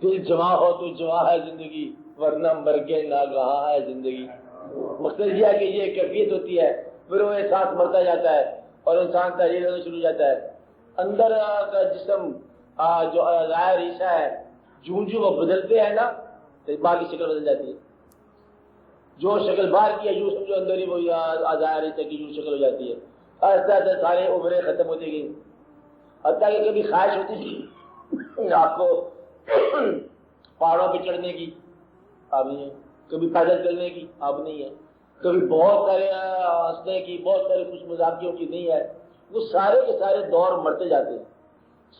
دل جمع ہو تو جمع ہے زندگی، ورنہ مر کے ناگہاں ہے زندگی۔ مقصد یہ ہے کہ یہ ایک کیفیت ہوتی ہے، پھر وہ احساس مرتا جاتا ہے اور انسان تحریر ہونا شروع ہو جاتا ہے۔ اندر کا جسم جو ظاہر حصہ ہے، جوں وہ بدلتے ہیں نا تو باہر کی شکل بدل جاتی ہے۔ جو شکل باہر کی ہے یوں سمجھو اندر ہی وہی ظاہر حصہ کی یوں شکل ہو جاتی ہے۔ ایسے ایسے سارے عمریں ختم ہوتی گئی، حتیٰ کہ کبھی خواہش ہوتی تھی آپ کو پہاڑوں پہ چڑھنے کی، اب نہیں ہے۔ کبھی پیدل چلنے کی، اب نہیں ہے۔ کبھی بہت سارے ہنسنے کی، بہت سارے خوش مزاقیوں کی، نہیں ہے۔ وہ سارے کے سارے دور مرتے جاتے ہیں۔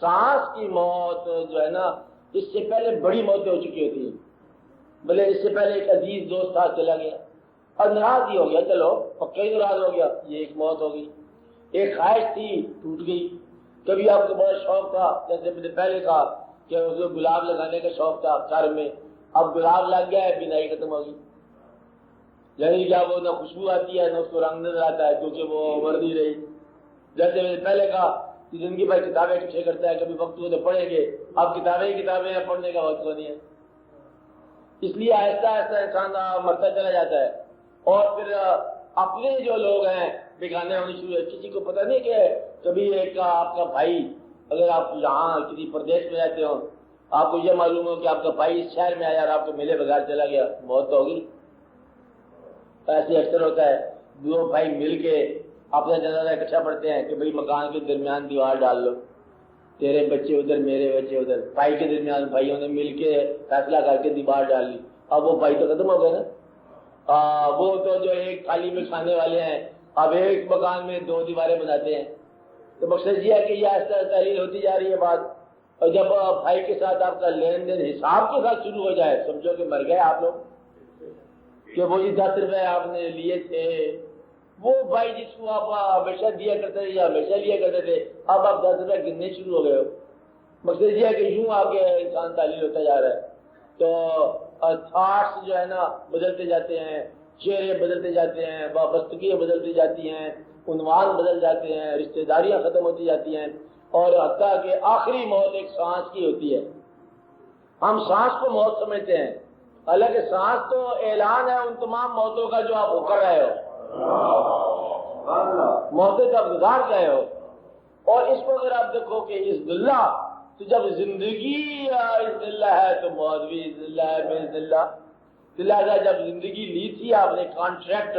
سانس کی موت جو ہے نا، اس سے پہلے بڑی موتیں ہو چکی ہوتی ہیں۔ بھلے اس سے پہلے ایک عزیز دوست تھا، چلا گیا اور ناراض ہی ہو گیا، چلو پکا ہی ناراض ہو گیا، یہ ایک موت ہو گئی۔ ایک خواہش تھی، ٹوٹ گئی۔ کبھی آپ کو بڑا شوق تھا، جیسے میں نے پہلے کہا کہ اس کو گلاب لگانے کا شوق تھا گھر میں، اب گلاب لگ گیا ہے، بینائی ختم ہو گئی۔ یعنی کیا وہ نہ خوشبو آتی ہے نہ اس کو رنگ نظر آتا ہے، کیونکہ وہ مر نہیں رہی۔ جیسے میں نے پہلے کہا کہ زندگی بھر کتابیں اکٹھے کرتا ہے، کبھی وقت ہو تو پڑھیں گے، اب کتابیں ہی کتابیں ہیں، پڑھنے کا وقت نہیں ہے۔ اس لیے آہستہ آہستہ انسان مرتا چلا جاتا ہے، اور پھر اپنے جو لوگ ہیں بگانے ہونے شروع ہے۔ کسی کو پتہ نہیں کہ کبھی ایک آپ کا بھائی، اگر آپ یہاں کسی پردیش میں رہتے ہو، آپ کو یہ معلوم ہو کہ آپ کا بھائی اس شہر میں آیا اور آپ کو ملے بغیر چلا گیا، موت تو ہوگی۔ ایسے اکثر ہوتا ہے، دو بھائی مل کے اپنا جنازہ اکٹھا پڑھتے ہیں کہ بھئی مکان کے درمیان دیوار ڈال لو، تیرے بچے ادھر میرے بچے ادھر، بھائی کے درمیان بھائیوں نے مل کے فیصلہ کر کے دیوار ڈال لی۔ اب وہ بھائی تو ختم ہو گئے نا، وہ تو جو ایک تھالی میں کھانے والے ہیں اب ایک مکان میں دو دیواریں بناتے ہیں۔ تو مقصد یہ ہے کہ یہ ایسا تحلیل ہوتی جا رہی ہے بات، اور جب بھائی کے ساتھ آپ کا لین دین حساب کے ساتھ شروع ہو جائے، سمجھو کہ مر گئے آپ لوگ، کہ وہ 10 روپے آپ نے لیے تھے، وہ بھائی جس کو آپ ہمیشہ دیا کرتے تھے یا ہمیشہ لیا کرتے تھے، اب آپ 10 روپے گننے شروع ہو گئے ہو۔ مقصد یہ ہے کہ یوں آگے انسان تعلیم ہوتا جا رہا ہے، تو تھاٹس جو ہے نا بدلتے جاتے ہیں، چہرے بدلتے جاتے ہیں، وابستگیاں بدلتی جاتی ہیں، عنوان بدل جاتے ہیں، رشتہ داریاں ختم ہوتی جاتی ہیں، اور حتیٰ کہ آخری موت ایک سانس کی ہوتی ہے۔ ہم سانس کو موت سمجھتے ہیں، حالانکہ سانس تو اعلان ہے ان تمام موتوں کا جو آپ ہو کر رہے ہو، موتیں تو آپ گزار گئے ہو۔ اور اس کو اگر آپ دیکھو کہ اذن اللہ، تو جب زندگی اذن اللہ ہے تو موت بھی اذن اللہ ہے باذن اللہ۔ لہٰذا جب زندگی لی تھی آپ نے کانٹریکٹ،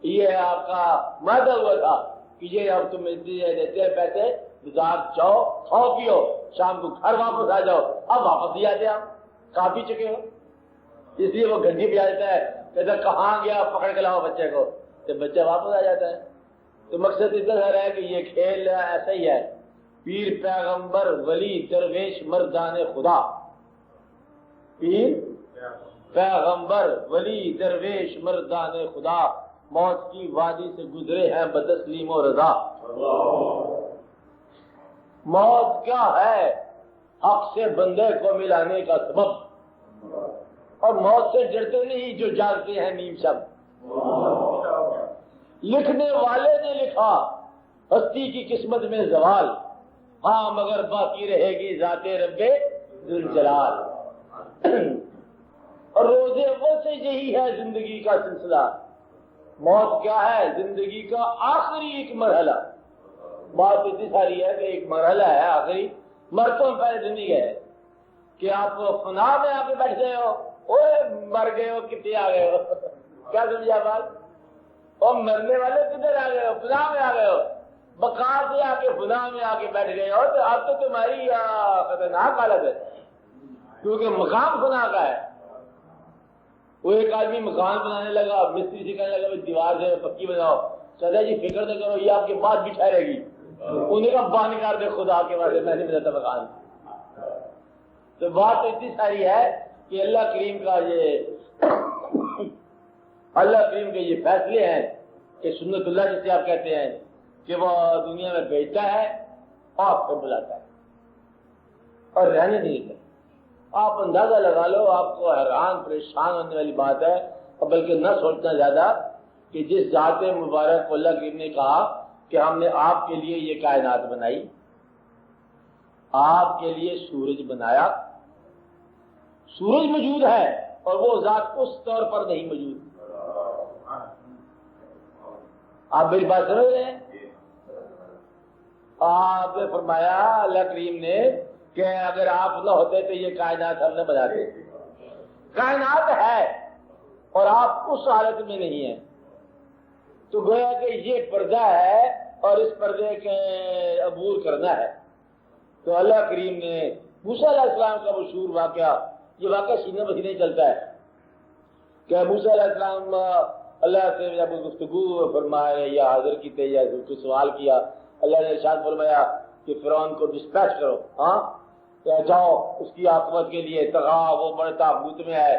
یہ آپ کا معاہدہ ہوا تھا کہ یہ اب تم دیتے ہیں پیسے، بازار جاؤ کھاؤ پیو، شام کو گھر واپس آ جاؤ، اب واپس نہیں آتے آپ، کافی چکے ہو۔ اس لیے وہ گھنٹی پہ آتا ہے، کہتا کہاں گیا پکڑ کے لاؤ بچے کو، تو بچہ واپس آ جاتا ہے۔ تو مقصد اس طرح ہے کہ یہ کھیل ایسا ہی ہے، پیر پیغمبر ولی درویش مردان خدا، پیر پیغمبر ولی درویش مردان خدا، موت کی وادی سے گزرے ہیں بتسلیم و رضا۔ موت کیا ہے؟ حق سے بندے کو ملانے کا سبب، اور موت سے ڈرتے نہیں جو جاگتے ہیں نیم شب۔ لکھنے والے نے لکھا ہستی کی قسمت میں زوال، ہاں مگر باقی رہے گی ذات رب ذوالجلال۔ اور روز اول سے یہی ہے زندگی کا سلسلہ۔ موت کیا ہے؟ زندگی کا آخری ایک مرحلہ۔ بات اتنی ساری ہے کہ ایک مرحلہ ہے آخری، مرتوں پہلے نہیں گئے کہ آپ فنا میں آ کے بیٹھ گئے ہو، اوے مر گئے ہو، کتنے آ گئے ہو، کیا سمجھا بات؟ اور مرنے والے کدھر آ گئے ہو؟ فنا میں آ گئے ہو، بقا سے آ کے فنا میں آ کے بیٹھ گئے ہو، تو اب تو تمہاری خطرناک حالت ہے، کیونکہ مقام فنا کا ہے۔ وہ ایک آدمی مکان بنانے لگا، مستری سے کہنے لگا دیوار سے پکی بناؤ، چلے جی فکر نہ کرو یہ آپ کے بعد بھی ٹھہرے گی، انہیں کا بان کر دے خدا کے واسطے، میں نہیں بناتا مکان۔ تو بات تو اتنی ساری ہے کہ اللہ کریم کے یہ فیصلے ہیں کہ سنت اللہ جسے آپ کہتے ہیں کہ وہ دنیا میں بھیجتا ہے اور آپ کو بلاتا ہے اور رہنے نہیں دیتا۔ آپ اندازہ لگا لو، آپ کو حیران پریشان ہونے والی بات ہے، اور بلکہ نہ سوچنا زیادہ، کہ جس ذات مبارک کو اللہ کریم نے کہا کہ ہم نے آپ کے لیے یہ کائنات بنائی، آپ کے لیے سورج بنایا، سورج موجود ہے اور وہ ذات اس طور پر نہیں موجود. آپ میری بات سمجھ رہے ہیں؟ آپ نے فرمایا اللہ کریم نے کہ اگر آپ نہ ہوتے تو یہ کائنات ہم نہ بناتے. کائنات ہے اور آپ اس حالت میں نہیں ہیں، تو گویا کہ یہ پردہ ہے اور اس پردے کے عبور کرنا ہے. تو اللہ کریم نے موسیٰ علیہ السلام کا مشہور واقعہ، یہ واقعہ سینے بسینے چلتا ہے کہ موسیٰ علیہ السلام اللہ سے جب گفتگو فرمائے یا حاضر کیتے یا کوئی سوال کیا، اللہ نے ارشاد فرمایا کہ فرعون کو ڈسپیچ کرو، ہاں جاؤ اس کی عاقبت کے لیے تغا، وہ بڑے تابوت میں ہے.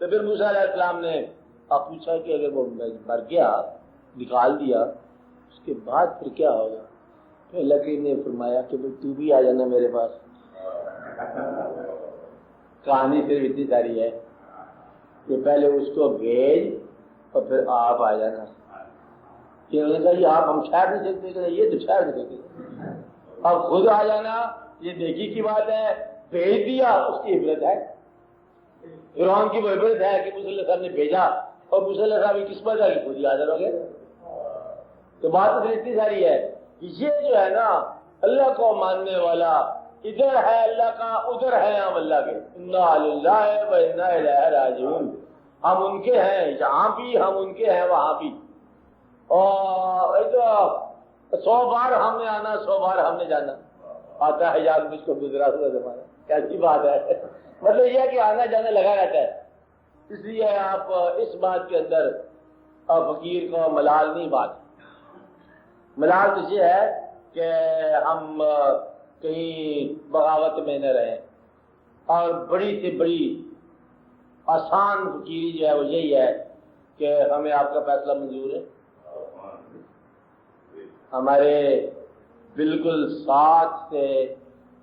تو پھر موسیٰ علیہ السلام نے پوچھا کہ اگر وہ مر گیا، نکال دیا، اس کے بعد پھر کیا ہوگا؟ تو اللہ کریم نے فرمایا کہ تو بھی آ جانا میرے پاس. کہانی پھر اتنی ساری ہے کہ پہلے اس کو بھیج اور پھر آپ آ جانا. کہ انہوں نے کہا یہ آپ ہم ٹھہر نہیں سکتے کہ یہ تو ٹھہر نہیں سکتے، اب خود آ جانا یہ دیکھی کی بات ہے. بھیج دیا اس کی عبرت ہے، فرعون کی وہ عبرت ہے کہ موسیٰ علیہ السلام نے بھیجا اور موسیٰ علیہ السلام کی قسمت ہے کہ خود ہی حاضر ہو گئے. تو بات تو اتنی ساری ہے کہ یہ جو ہے نا اللہ کو ماننے والا ادھر ہے اللہ کا، ادھر ہے ہم اللہ کے. انا للہ و انا الیہ راجعون. ہم ان کے ہیں یہاں بھی، ہم ان کے ہیں وہاں بھی. اور 100 بار ہم نے آنا، 100 بار ہم نے جانا. آتا ہے یاد مجھ کو گزرا ہوا زمانہ، کیسی بات ہے. مطلب یہ ہے کہ آنا جانا لگا رہتا ہے. اس لیے آپ اس بات کے اندر فقیر کو ملال نہیں. بات ملال تو یہ ہے کہ ہم کہیں بغاوت میں نہ رہیں، اور بڑی سے بڑی آسان فقیری جو ہے وہ یہی ہے کہ ہمیں آپ کا فیصلہ منظور ہے. ہمارے بالکل ساتھ سے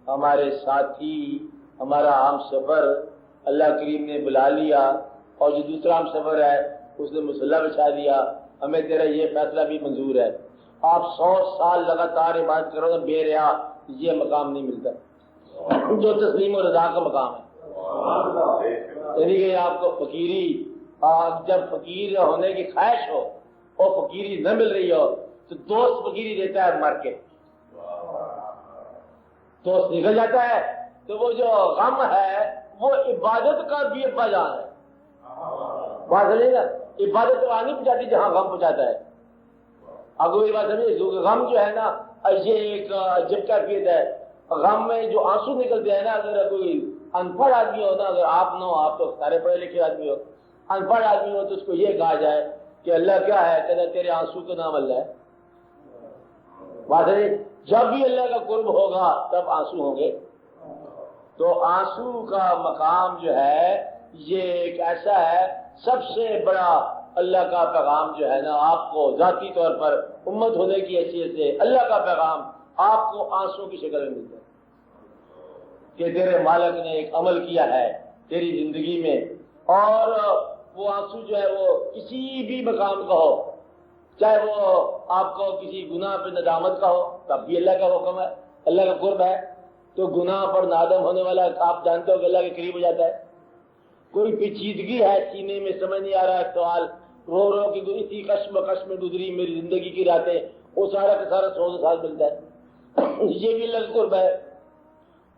ہمارے ساتھی، ہمارا ہم سفر اللہ کریم نے بلا لیا، اور جو دوسرا ہم سفر ہے اس نے مسلح بچھا دیا، ہمیں تیرا یہ فیصلہ بھی منظور ہے. آپ 100 سال لگاتار عبادت کرو تو بے ریا یہ مقام نہیں ملتا جو تسلیم و رضا کا مقام ہے. یعنی کہ آپ کو فقیری، جب فقیر ہونے کی خواہش ہو اور فقیری نہ مل رہی ہو تو دوست فقیری دیتا ہے مر کے. دوست نکل جاتا ہے تو وہ جو غم ہے وہ عبادت کا بھی ابا جان ہے. بات سمجھے نا، عبادت تو وہاں نہیں پہنچاتی جہاں غم پہنچاتا ہے. آپ کو یہ بات سمجھے، غم جو ہے نا یہ ایک عجب کیفیت ہے. غم میں جو آنسو نکلتے ہیں نا، اگر کوئی ان پڑھ آدمی ہو نا، اگر آپ نہ ہو، آپ تو سارے پڑھے لکھے آدمی ہو، ان پڑھ آدمی ہو تو اس کو یہ کہا جائے کہ اللہ کیا ہے، کہنا تیرے آنسو کا نام اللہ ہے. بات ہے، جب بھی اللہ کا قرب ہوگا تب آنسو ہوں گے. تو آنسو کا مقام جو ہے یہ ایک ایسا ہے، سب سے بڑا اللہ کا پیغام جو ہے نا آپ کو ذاتی طور پر امت ہونے کی حیثیت سے اللہ کا پیغام آپ کو آنسو کی شکل میں ملتا ہے کہ تیرے مالک نے ایک عمل کیا ہے تیری زندگی میں. اور وہ آنسو جو ہے وہ کسی بھی مقام کا ہو، چاہے وہ آپ کو کسی گناہ پہ ندامت کا ہو تب بھی اللہ کا حکم ہے، اللہ کا قرب ہے. تو گناہ پر نادم ہونے والا آپ جانتے ہو کہ اللہ کے قریب ہو جاتا ہے. کوئی پیچیدگی ہے سینے میں، سمجھ نہیں آ رہا ہے سوال، رو رو کہ اسی کشم میں گزری میری زندگی کی راتیں، وہ سارا کا سارا 100 سال ملتا ہے. یہ بھی اللہ کا قرب ہے.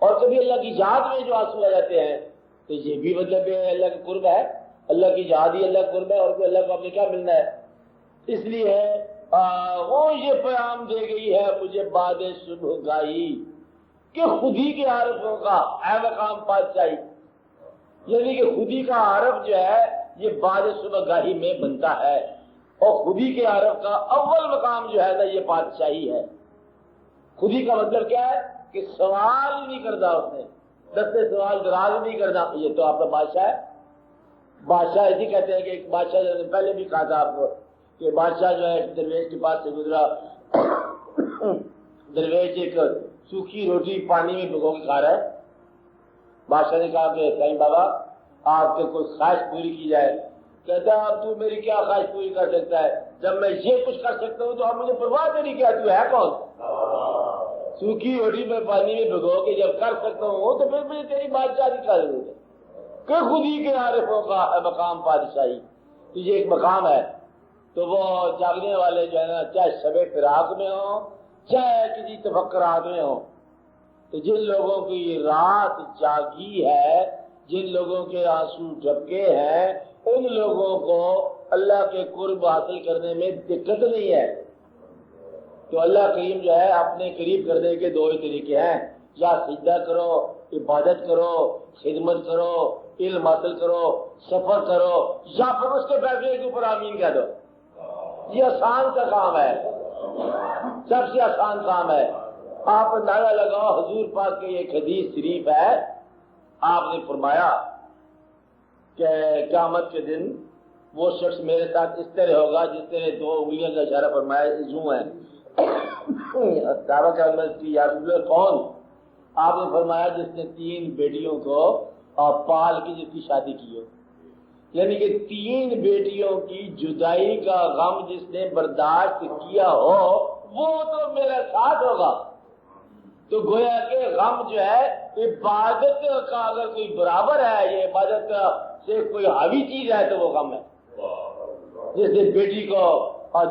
اور کبھی اللہ کی یاد میں جو آنسو آ جاتے ہیں تو یہ بھی مطلب اللہ کا قرب ہے. اللہ کی یاد ہی اللہ کا قرب ہے، اور کوئی اللہ کو اپنے کیا ملنا ہے. اس لیے وہ یہ پیغام دے گئی ہے مجھے بعد صبح گاہی کہ خودی کے عارفوں کا اے مقام پادشاہی. یعنی کہ خودی کا عارف جو ہے یہ بعد صبح گاہی میں بنتا ہے، اور خودی کے عارف کا اول مقام جو ہے نا یہ پادشاہی ہے. خودی کا مطلب کیا ہے کہ سوال نہیں کرتا، اس نے دستے سوال دراز نہیں کرنا. یہ تو آپ کا بادشاہ ہے. بادشاہ ایسی کہتے ہیں کہ ایک بادشاہ جو نے پہلے بھی کہا تھا آپ کو کہ بادشاہ جو ہے درویش کے پاس سے گزرا، درویش ایک سوکھی روٹی پانی میں بھگو کے کھا رہا ہے. بادشاہ نے کہا کہ سائیں بابا آپ کے کوئی خواہش پوری کی جائے. کہتا ہے اب تو میری کیا خواہش پوری کر سکتا ہے، جب میں یہ کچھ کر سکتا ہوں تو اب مجھے پرواہ تیری کیا، تو ہے کون؟ سوکھی روٹی میں پانی میں بھگو کے جب کر سکتا ہوں تو پھر مجھے تیری بادشاہ کی کیا ضرورت ہے. کہ خود ہی کے عارفوں کا ہے مقام پادشاہی. تو یہ ایک مقام ہے. تو وہ جاگنے والے جو ہے نا چاہے شب فراق میں ہوں چاہے کسی تفکرات میں ہوں، تو جن لوگوں کی رات جاگی ہے، جن لوگوں کے آنسو ڈھکے ہیں، ان لوگوں کو اللہ کے قرب حاصل کرنے میں دقت نہیں ہے. تو اللہ کریم جو ہے اپنے قریب کرنے کے دو ہی طریقے ہیں، یا سجدہ کرو، عبادت کرو، خدمت کرو، علم حاصل کرو، سفر کرو، یا پھر اس کے فیصلے کے اوپر آمین کہہ دو. یہ آسان کا کام ہے، سب سے آسان کام ہے. آپ اندازہ لگاؤ، حضور پاک کے ایک حدیث شریف ہے، آپ نے فرمایا کہ قیامت کے دن وہ شخص میرے ساتھ اس طرح ہوگا جس طرح دو انگلیاں کا اشارہ فرمایا یوں ہے. صحابہ کرام کی یا رسول اللہ کون؟ آپ نے فرمایا جس نے 3 بیٹیوں کو پال کے جس کی شادی کی ہو، یعنی کہ 3 بیٹیوں کی جدائی کا غم جس نے برداشت کیا ہو وہ تو میرے ساتھ ہوگا. تو گویا کہ غم جو ہے عبادت کا اگر کوئی برابر ہے، یہ عبادت سے کوئی حاوی چیز ہے تو وہ غم ہے. جس نے بیٹی کو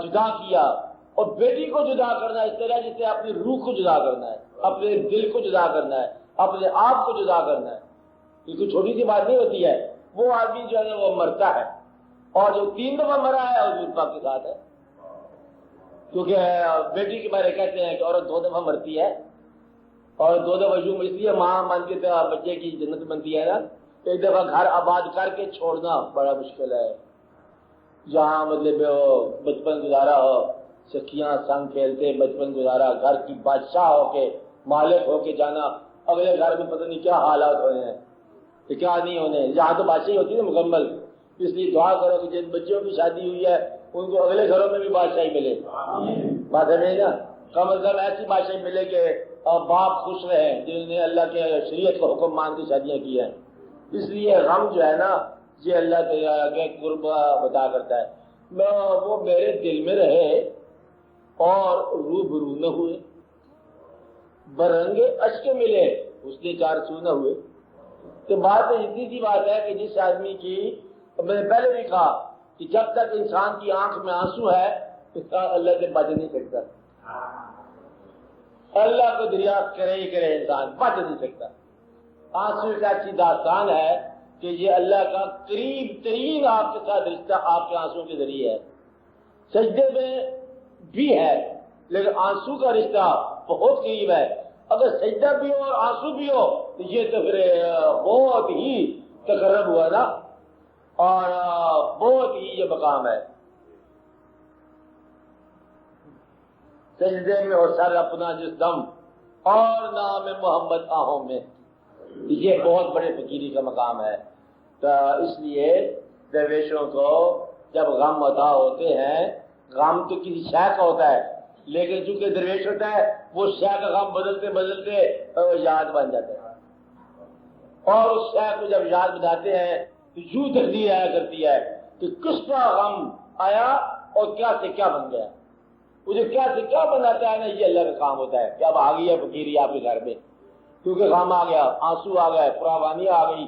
جدا کیا، اور بیٹی کو جدا کرنا اس طرح جس سے اپنی روح کو جدا کرنا ہے، اپنے دل کو جدا کرنا ہے، اپنے آپ کو جدا کرنا ہے. یہ کوئی چھوٹی سی بات نہیں ہوتی ہے. وہ آدمی جو ہے وہ مرتا ہے، اور جو 3 دفعہ مرا ہے حضور پاک کے ساتھ ہے. کیونکہ بیٹی کے بارے کہتے ہیں کہ عورت 2 دفعہ مرتی ہے، اور 2 دفعہ یوں اس لیے ماں مان کے بچے کی جنت بنتی ہے نا. ایک دفعہ گھر آباد کر کے چھوڑنا بڑا مشکل ہے، جہاں مطلب بچپن گزارا ہو، سکھیاں سنگ کھیلتے بچپن گزارا، گھر کی بادشاہ ہو کے مالک ہو کے جانا، اگلے گھر میں پتہ نہیں کیا حالات ہوئے ہیں کہ کیا نہیں ہونے. یہاں تو بادشاہی ہوتی ہے نا مکمل، اس لیے دعا کرو کہ جن بچوں کی شادی ہوئی ہے ان کو اگلے گھروں میں بھی بادشاہی ملے. بات ہے نا، کم از کم ایسی بادشاہی ملے کہ باپ خوش رہے جنہوں نے اللہ کے شریعت کو حکم مان کے شادیاں کی ہیں. اس لیے غم جو ہے نا یہ اللہ کے قرب بتا کرتا ہے. وہ میرے دل میں رہے اور روبرو نہ ہوئے، برنگے اشک ملے اس نے 4 سو نہ ہوئے. تو بات اتنی سی بات ہے کہ جس آدمی کی میں نے پہلے بھی کہا کہ جب تک انسان کی آنکھ میں آنسو ہے اللہ سے بچ نہیں سکتا. اللہ کو دریافت کرے ہی کرے انسان بچ نہیں سکتا. آنسو ایک ایسی داستان ہے کہ یہ اللہ کا قریب ترین آپ کے ساتھ رشتہ آپ کے آنسو کے ذریعے ہے. سجدے میں بھی ہے لیکن آنسو کا رشتہ بہت قریب ہے. اگر سجدہ بھی ہو اور آنسو بھی ہو تو یہ تو پھر بہت ہی تقرب ہوا نا، اور بہت ہی یہ مقام ہے. سجدے میں اور سر اپنا جس دم اور نام محمد آہوں میں، یہ بہت بڑے فقیری کا مقام ہے. تو اس لیے درویشوں کو جب غم عطا ہوتے ہیں، غم تو کسی شے کا ہوتا ہے لیکن چونکہ درویش ہوتا ہے وہ شے کا غم بدلتے بدلتے یاد بن جاتا ہے، اور اس شے کو جب یاد بناتے ہیں تو یوں تقدیر آیا کرتی ہے کہ کس کا غم آیا اور کیا سے کیا بن گیا. مجھے کیا سے کیا بناتا ہے نا، یہ اللہ کا کام ہوتا ہے کہ اب آ گئی ہے فقیری آپ کے گھر میں، کیونکہ غم آ گیا، آنسو آ گئے، فراوانی آ گئی،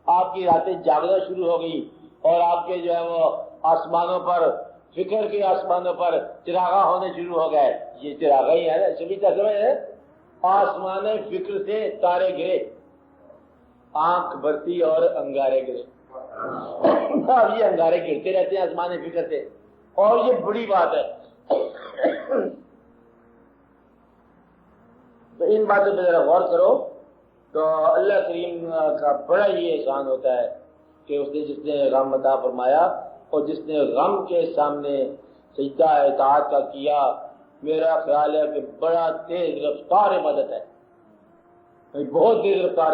آپ کی راتیں جاگنا شروع ہو گئی، اور آپ کے جو ہے وہ آسمانوں پر، فکر کے آسمانوں پر چراغاں ہونے شروع ہو گئے. یہ چراغاں ہی ہے نا، سبھی سمجھ ہے. آسمان فکر سے تارے گرے، آنکھ بھرتی اور انگارے گرے. اب یہ انگارے گرتے رہتے ہیں آسمان فکر سے، اور یہ بڑی بات ہے. تو ان باتوں پہ ذرا غور کرو تو اللہ کریم کا بڑا ہی احسان ہوتا ہے کہ اس نے جس نے غم عطا فرمایا اور جس نے غم کے سامنے سجدہ اطاعت کا کیا، میرا خیال ہے کہ بڑا تیز رفتار مدد ہے، بہت تیز رفتار